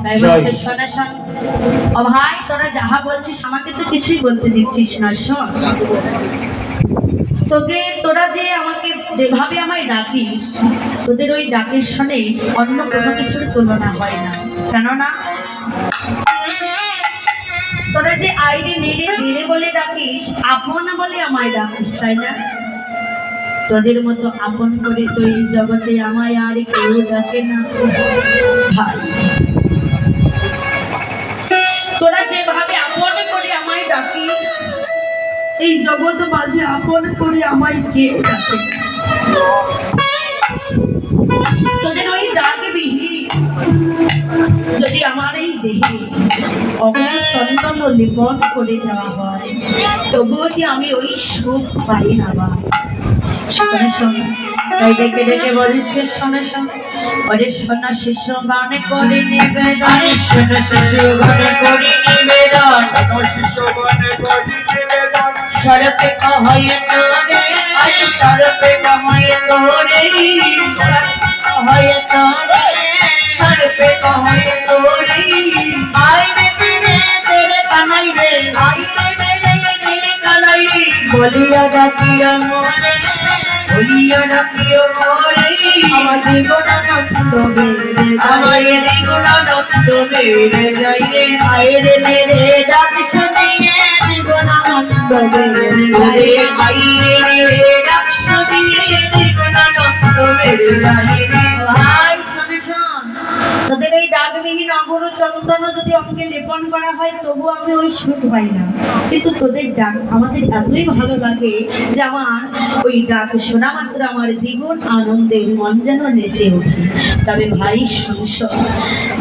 তাই বলছে শোনা শোন ও ভাই তোরা যাহা বলছিস আমাকে তো কিছুই বলতে দিচ্ছিস না শোন তোকে তোরা যে আমাকে যেভাবে আমায় ডাকিস তোদের ওই ডাকের সঙ্গে অন্য কোনো কিছুর তুলনা হয় না কেননা তোরা যে আইরে নেড়ে ধীরে বলে ডাকিস আপন বলে আমায় ডাকিস তাই না তোদের মতো আপন করে তো এই জগতে আমায় আর কেউ ডাকে না ভাই তোরা যেভাবে আপন করে আমায় ডাকিস এই জগৎ মাঝে আপন করে আমায় কেউ ডাকে তোদের ওই ডাকে বিহি যদি আমার এই দেহে অগ্নি চন্দন লেপন করে দেওয়া হয় তবুও যে আমি ওই সুখ পাই না বা শোনে শোনে তাই ডেকে ডেকে বলছে শোনে শোনে ওরে শোনা শিষ্য গানে করে নিবেদন শোনা শিষ্য গানে করে নিবেদন সরপে কহয় তোরে আজ সরপে কহয় তোরে কহয় তোরে সরপে কহয় তোরে আই রে তেরে তেরে কানাই রে আই রে তেরে তেরে কানাই রে বলিয়া ডাকিয়া মোরে বলিয়া ডাকিয়া মোরে আমাদের গুণানন্দ বেড়ে আমাদের গুণানন্দ বেড়ে যাই রে আই রে তেরে ডাক শুনিয়ে গুণানন্দ বেড়ে যাই আই রে তেরে ডাক শুনিয়ে গুণানন্দ বেড়ে যাই রে ভাই শুনে শোন তোদের এই ডাকবিহীন অগরু চন্দন যদি অঙ্গে লেপন করা হয় তবু আমি ওই সুখ পাই না কিন্তু তোদের ডাক আমাদের এতই ভালো লাগে যে আমার ওই ডাক শোনা মাত্র আমার দ্বিগুণ আনন্দে মন যেন নেচে ওঠে তবে ভাই শুনছ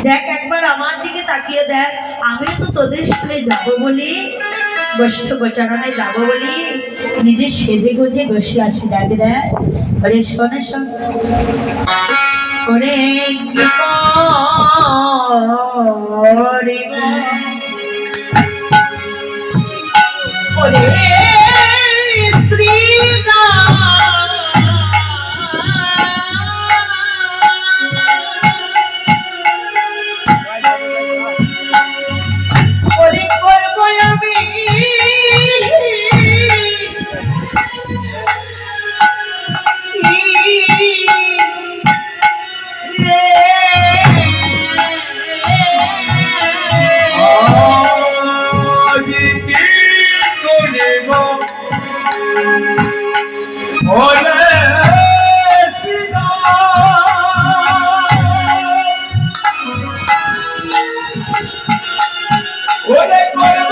দেখ একবার আমার দিকে তাকিয়ে দেখ আমি তো তোদের সাথে যাবো বলি গোষ্ঠ গোচারণে যাবো বলি নিজে সেজে গুজে বসে আছি দেখ দেখ বলে শোনে শোন ওরে ওরে শ্রী ওরে করব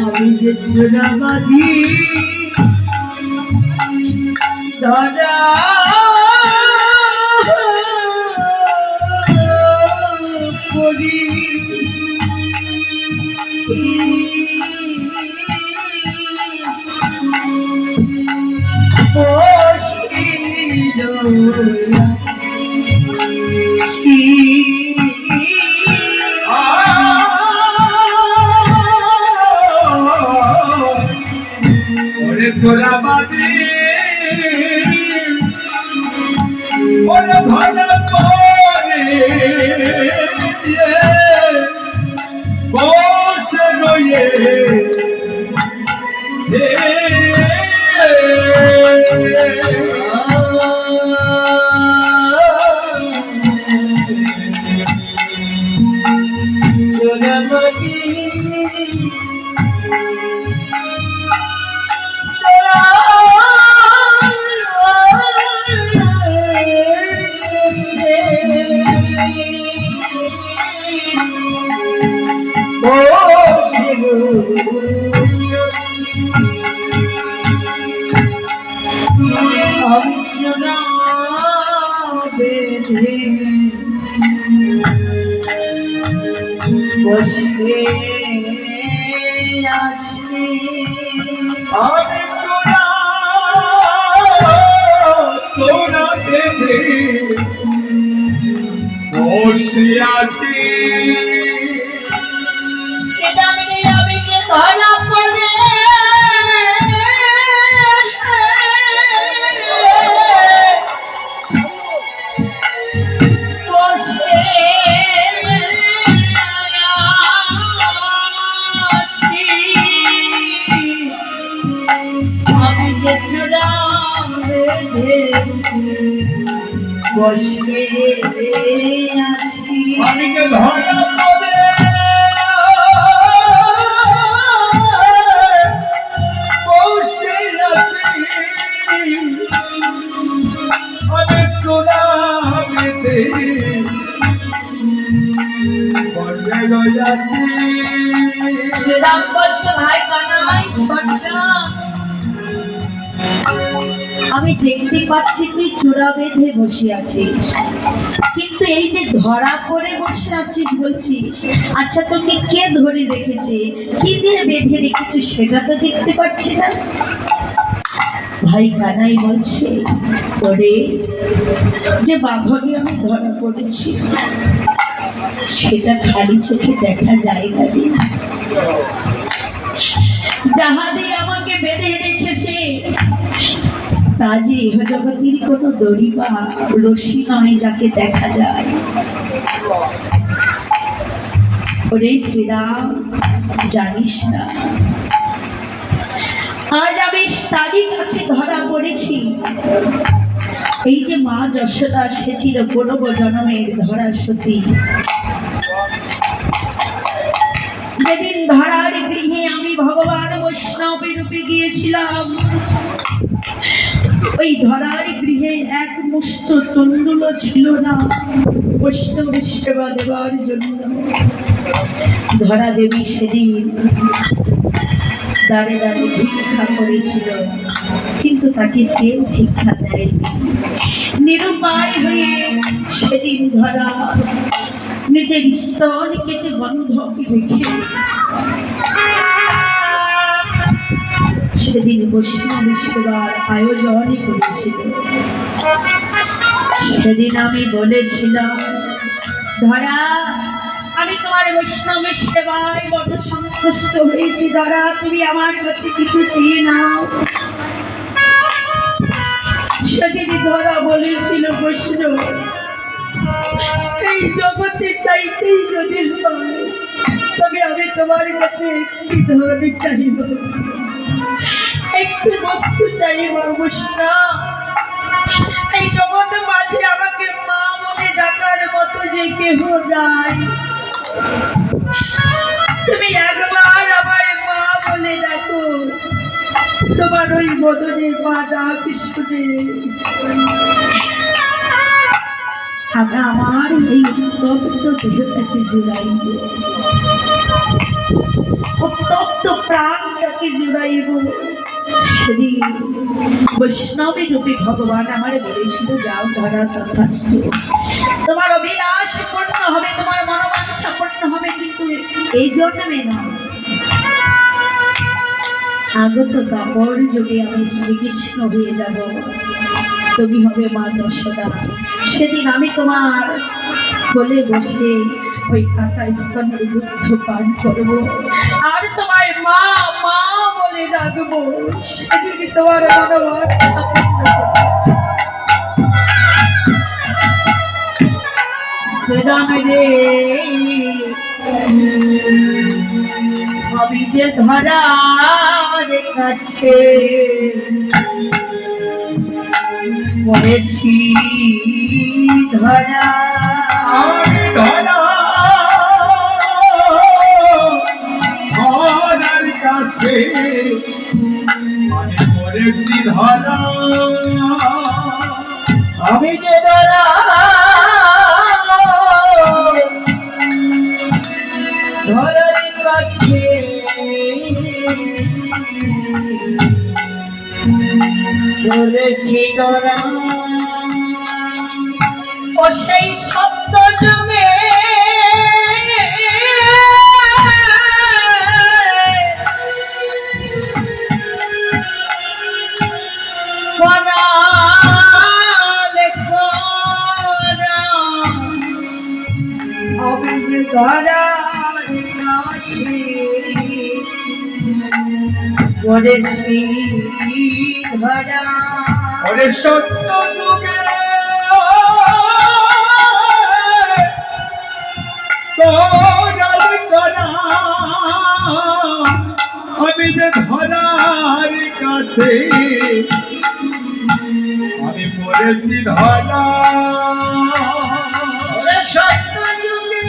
আমি জোড়াবাধি ধরা করি তোরা বাদী ওরা ভালো করে বসে রয়ে বসে আছি আমি চোরা চোরা বেঁধে বসে আছি সেদামে আমি যে ধরা পড়ে বসে আছি আমি যে চূড়া বেঁধে বসে আছি আমি যে ধরা পড়ে বসে আছি আমি চোরা বেঁধে বসে আছি শ্রীরাম বলছে ভাই কানাই সরছা আমি দেখতে পাচ্ছি তুই চূড়া বেঁধে বসে আছিস, কিন্তু এই যে ধরা পড়ে বসে আছিস বলছিস, আচ্ছা তোকে কে ধরে রেখেছে, কি দিয়ে বেঁধে রেখেছে সেটা তো দেখতে পাচ্ছি না। ভাই কানাই বলছে তোরে যে বাঁধনে আমি ধরা পড়েছি সেটা খালি চোখে দেখা যায় না রে। যাহা দিয়ে আমাকে বেঁধে রেখেছে তা যে ইহজগতের কোনো দড়ি বা রশি নয় যাকে দেখা যায়। ওরে শ্রীরাম জানিস না আজ আমি তারই কাছে ধরা পড়েছি। এই যে মা যশোদা সেছিল পূর্ব জন্মের ধরা সতী, যেদিন ধরার গৃহে আমি ভগবান বৈষ্ণব রূপে গিয়েছিলাম, ওই ধরার গৃহে এক মুষ্ট তণ্ডুলও ছিল না বৈষ্ণব সেবা দেওয়ার জন্য। ধরা দেবী সেদিন দাঁড়ে দাঁড়ে ভিক্ষা করেছিল, কিন্তু তাকে কেউ ভিক্ষা দেয়নি। নিরুপায় হয়ে সেদিন ধরা নিজের স্তন কেটে বন্ধক রেখে সেদিন বৈষ্ণব সেবার আয়োজন করেছিল। সেদিন আমি বলেছিলাম ধরা আমি তোমার বৈষ্ণব সেবায় বড় সন্তুষ্ট হয়েছি, ধরা তুমি আমার কাছে কিছু চেয়ে নাও। সেদিন ধরা বলেছিল বৈষ্ণব এই জগতে চাইতেই যদি হয় তবে আমি তোমার কাছে একটি ধন চাইব, একটি বস্তু চাইব বৈষ্ণব। এই জগৎ মাঝে আমাকে মা বলে ডাকার মতো যে কেহ নাই, তুমি একবার আমায় মা বলে ডাকো, তোমার ওই বদনে মা ডাক শুনে আমি আমার এই উত্তপ্ত দেহটাকে জুড়াইব, উত্তপ্ত প্রাণটাকে জুড়াইব। সেদিন বৈষ্ণবী রূপী ভগবান আমার বলেছিল যাও ধরা তথাস্তু, তোমার অভিলাষ পূর্ণ হবে, তোমার মনোবাঞ্ছা পূর্ণ হবে, কিন্তু এই জন্মে নয়, আগত দাপর যুগে আমি শ্রীকৃষ্ণ হয়ে যাব, তুমি হবে মা যশোদা। সেদিন আমি তোমার কোলে বসে ওই কাটা স্তনের দুগ্ধ পান করব আর তোমায় মা মা বলে ডাকবো। সেদিন তোমার মনোবাঞ্ছা পূর্ণ হবে। শ্রীরাম রে আমি যে ধরার কাছে পড়েছি, ধরা আমি ধরা ধরার কাছে আমি পড়েছি ধরা আমি যে ধরা ধরার কাছে পড়েছি ধরা। ও সেই শব্দ যুগে ধরার কাছে পড়েছি ধরা ওরে সত্য যুগে তোরার করা আমি যে ধরার কাছে আমি পড়েছি ধরা ওরে সত্য যুগে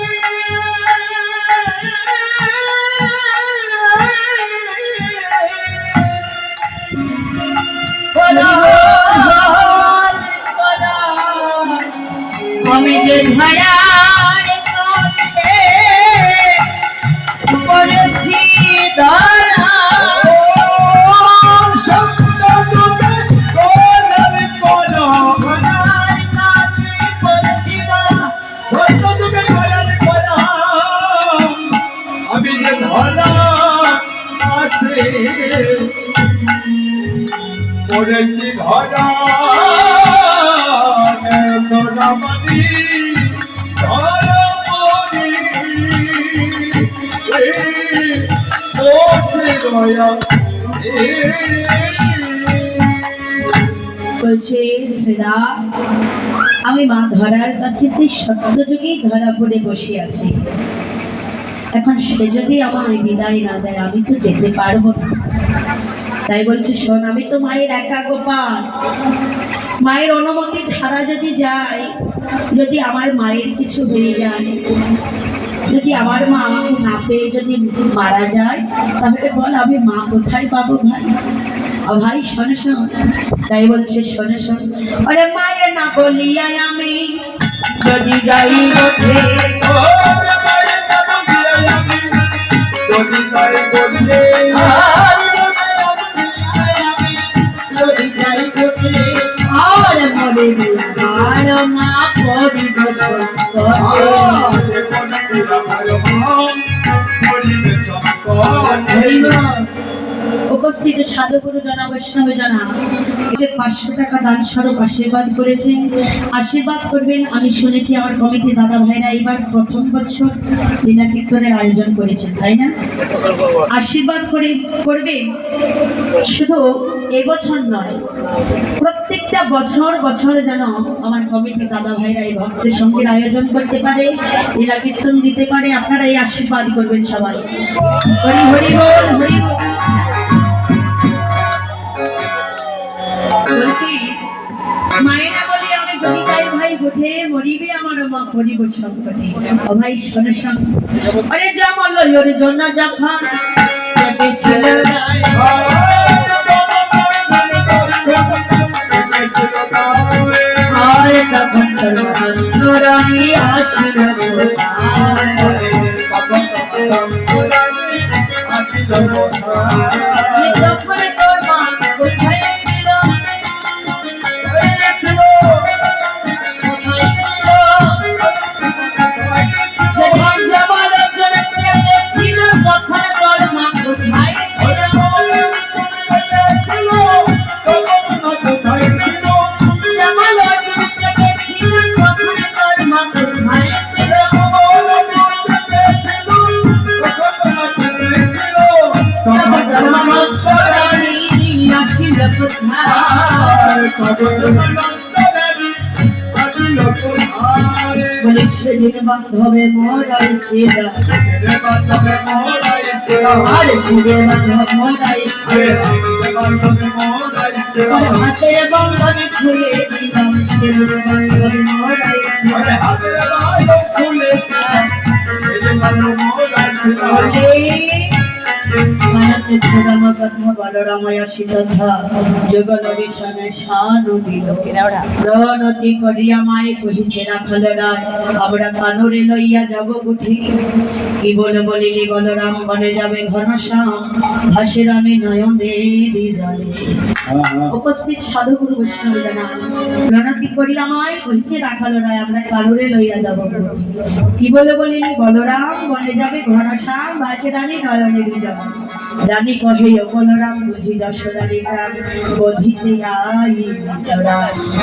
আমি যে ধরার কাছে পড়েছি ধরা সত্য যুগে তোরার করা ধরার কাছে পড়েছি ধরা সত্য যুগে তোরার করা আমি যে ধরা আছে পড়েছি ধরা সোনামণি ধরা পড়ি বসে রয়া বলছে শ্রীরা আমি মা ধরার কাছে তুই সত্য যুগেই ধরা পড়ে বসে আছি এখন সে যদি আমায় বিদায় না দেয় আমি তো যেতে পারবো না তাই বলছে শোন আমি তো মায়ের একা গোপাল মায়ের অনুমতি ছাড়া যদি যাই যদি আমার মায়ের কিছু হয়ে যায় যদি আমার মা আমাকে না পেয়ে যদি মারা যায় তাহলে বল আমি মা কোথায় পাবো ভাই ভাই শোনে শোন তাই বলছে শোনে শোন আরে মায়ের না বলিয়া আমি যদি যাই ওঠে আর মরে আর মা পরিব উপস্থিত সাধুগুরু জানা বৈষ্ণব জানা এতে 500 টাকা দান স্বরূপ আশীর্বাদ করেছেন আশীর্বাদ করবেন আমি শুনেছি আমার কমিটি দাদা ভাইরা এবার প্রথম বছর লীলা কীর্তনের আয়োজন করেছেন তাই না আশীর্বাদ করবেন শুধু এবছর নয় প্রত্যেকটা বছর যেন আমার কমিটি দাদা ভাইরা এই ভক্তের সঙ্গের আয়োজন করতে পারে লীলা কীর্তন দিতে পারে আপনারা এই আশীর্বাদ করবেন সবাই হরি হরি বল হরি বল বলছি মায়েরা বলি আমি গণিতাই ভাই বোধে মরিবে আমার মা পরিব সংকটে ও ভাই শোনে শোন আরে জামল ওর জন্য যখন ছিল আর তখন তোরানি আসিল যখন তোর মা কোথায় বলে সেদিন বান্ধবে মোরাই ছিল আর সেদিন বান্ধব মোরাই হাতের বন্ধনে খুলে দিলাম সেদিন বান্ধবে মোরাই কথা বলরাময় সিদ্ধা যুগল বিছানে শানু দিল রণতি করিয়া মায়ে কহিছে রাখাল রায় আমরা কানরে লইয়া যাব উঠি কি বলে বলিলি বলরাম বনে যাবে ঘনশ্যাম ভাসে রানী নয়নের জলে উপস্থিত সাধুগুরু বৈষ্ণব জানা রণতি করিয়া মায়ে কহিছে রাখাল রায় আমরা কানরে লইয়া যাব কি বলে বলিলি বলরাম বনে যাবে ঘনশ্যাম ভাসে রানী নয়নের জলে রানী কহে বলরাম বুঝি যশোদারি প্রাণ বধিতে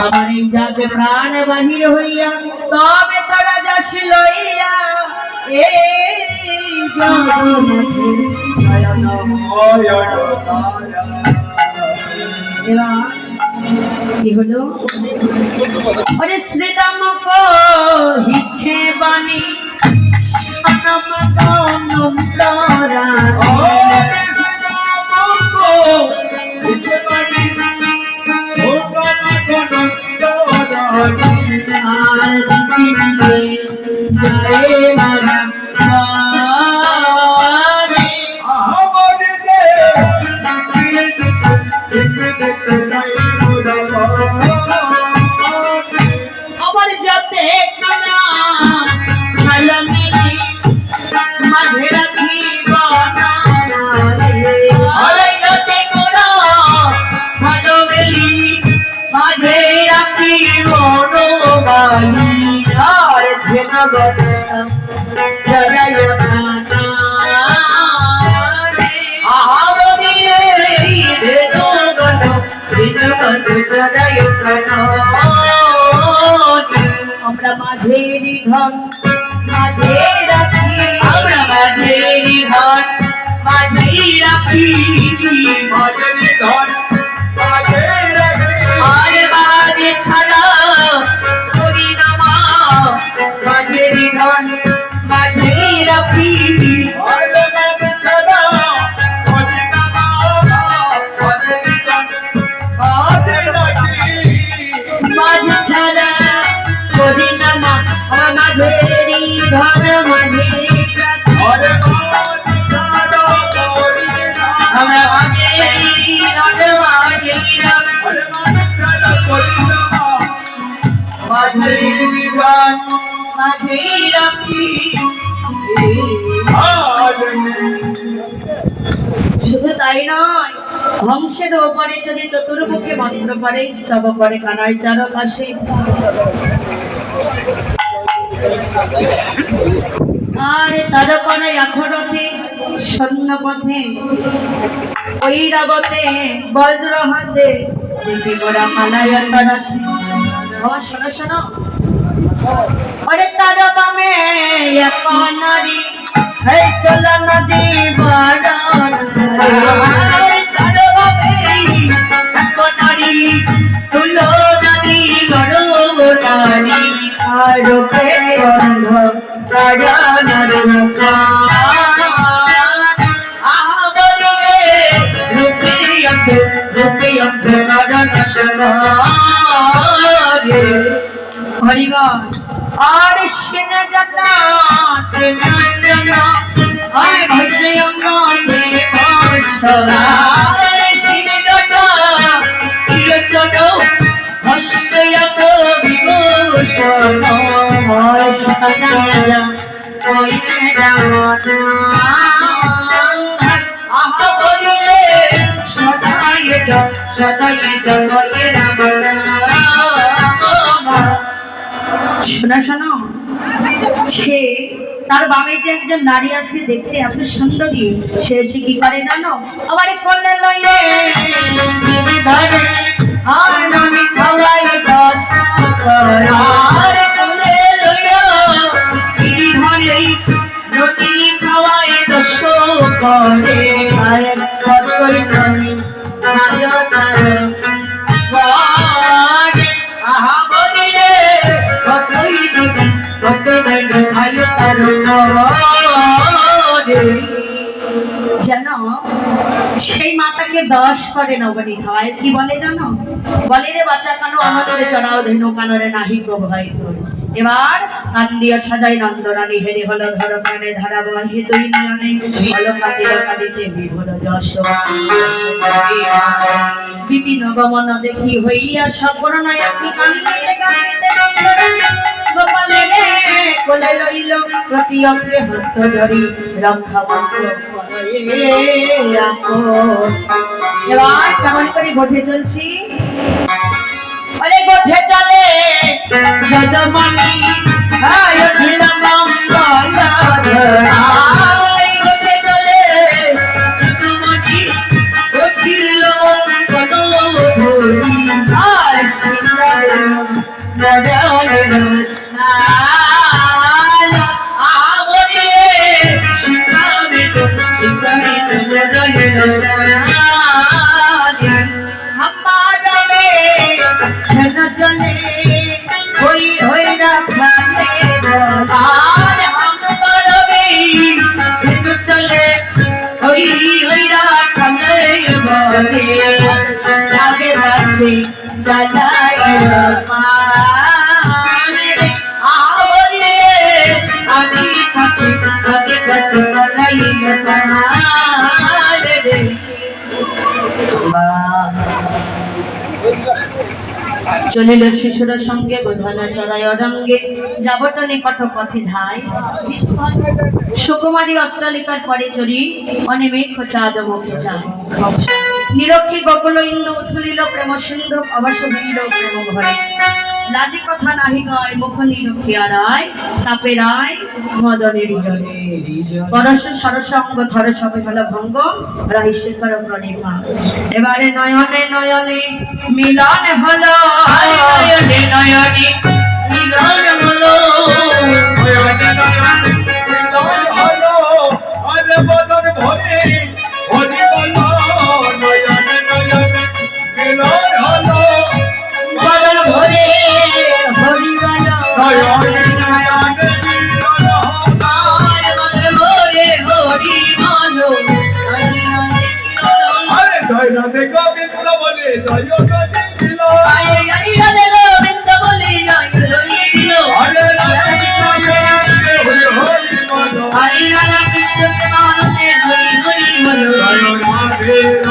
আমার এই যাবে প্রাণ বাহির হইয়া তবে তারা যাস লইয়া এই জগন্নাথের নয়ন এবার কি হলো ওরে শ্রীরাম কহিছে বাণী অনন্তরা আমার যাতে কানা ভালো মেলে মাঝে রাখি যাতে কোনা ভালো মেলি মাঝে রাখি বনবালি আর জনগণ জয় আমরা মাঝেরই ঘর মাঝে রাখি আমরা মাঝেরই ঘর মাঝে রাখি মাঝেরই ঘর মাঝে রাখি আর মাঝে ছাড়া করি না মা মাঝেরই ঘর মাঝে রাখি শুধু তাই নয় হংসের ওপরে চলে চতুর্মুখে মন্ত্র করে স্তব করে কানাই চারপাশে আর তারপরে আখরতে সৈন্যপথে ঐরাবতে বজ্র হাতে দেখি গোড়া মালায় তরাসে শোনো শোনো ওরে তার বামে এক নারী এই তোলা নদী বাড়ান তার বামে এক নারী তুলো নদী বড় নারী আর বন্ধ রাজানার হরিগণ আর সেনা যাতা আর ভসে অঙ্গে ভসরা সিনে যাতা তিরচন ভস্যত বিভূষণ মর্ষণায় কইরে যাওনা আহা বলিলে সদাই কইরে রামনা শোনা শোনো সে তার বামে যে একজন নারী আছে দেখতে এত সুন্দরী সে এসে কি করে জানো আমার কোলে লইয়ে ধরে আর আমি খাওয়াই দশ আর কোলে লইয়া গিরি ধরে রুটি খাওয়াই দশ করে আর কতই নয় আহা বলিলে কতই দিদি কতই ভালো জানো সেই মাতাকে 10 করে নবনী খাওয়ায় কি বলে জানো বলে রে বাচ্চা কানো আমাদের চড়াও ধেনু কানরে নাহি গো ভয় এবার কান্দিয়া সাজাই নন্দরানী হেরে হলো ধর কানে ধারা বহে দুই নয়নে হলো কাঁদিতে বিভোর যশ বিপিন গমন দেখি হইয়া সকল নয়নি কান্দিতে কান্দিতে গোপালে রে কোলে লইল প্রতি অঙ্গে হস্ত জড়ি রক্ষা মন্ত্র এবার কেমন করে গোঠে চলছি অরে গোঠে চলে যদমণি আয় ছিল মঙ্গল আয় গোঠে চলে যদমণি উঠিল মঙ্গল আয় সুন্দর নদনের স্নান আমরি চলিল শিশুর সঙ্গে গোধনা চড়াই অরঙ্গে যাবট নিকট পথে ধায় সুকুমারী অট্টালিকার পরে চড়ি অনিমেষ চাঁদ মুখে যায় নিরক্ষী বকুল ইন্দু উথুলিল প্রেম সিন্ধু অবশ্য ভিড় প্রেম ঘরে লাজি কথা নাহি গয় মুখ নিরক্ষী আড়ায় তাপে রায় মদনের জনে পরশ সরসঙ্গ ধর সবে হল ভঙ্গ রাহিষ্যেশ্বর প্রণিমা এবারে নয়নে নয়নে মিলন হলো নয়নে নয়নে মিলন হলো নয়নে নয়নে মিলন হলো আরে বদন ভরে হরি বলো নয়নে নয়নে মিলন হলো বদন ভরে হরি বলো নয়নে নয়নে মিলন হলো আর বদন ভরে হরি বলো আরে জয় রাধে গোবিন্দ বলে জয় গোবিন্দ দিল আরে হরি রাধে গোবিন্দ বলে জয় হরি দিল আরে রাধে কৃষ্ণ হরি হরি বলো হরি রাধা কৃষ্ণ প্রেমানন্দে হরি হরি বলো জয় রাধে রাধে গোবিন্দ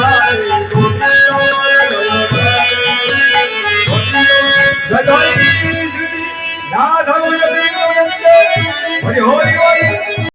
জয় জয় রাধা গোবিন্দ হরি হরি বলো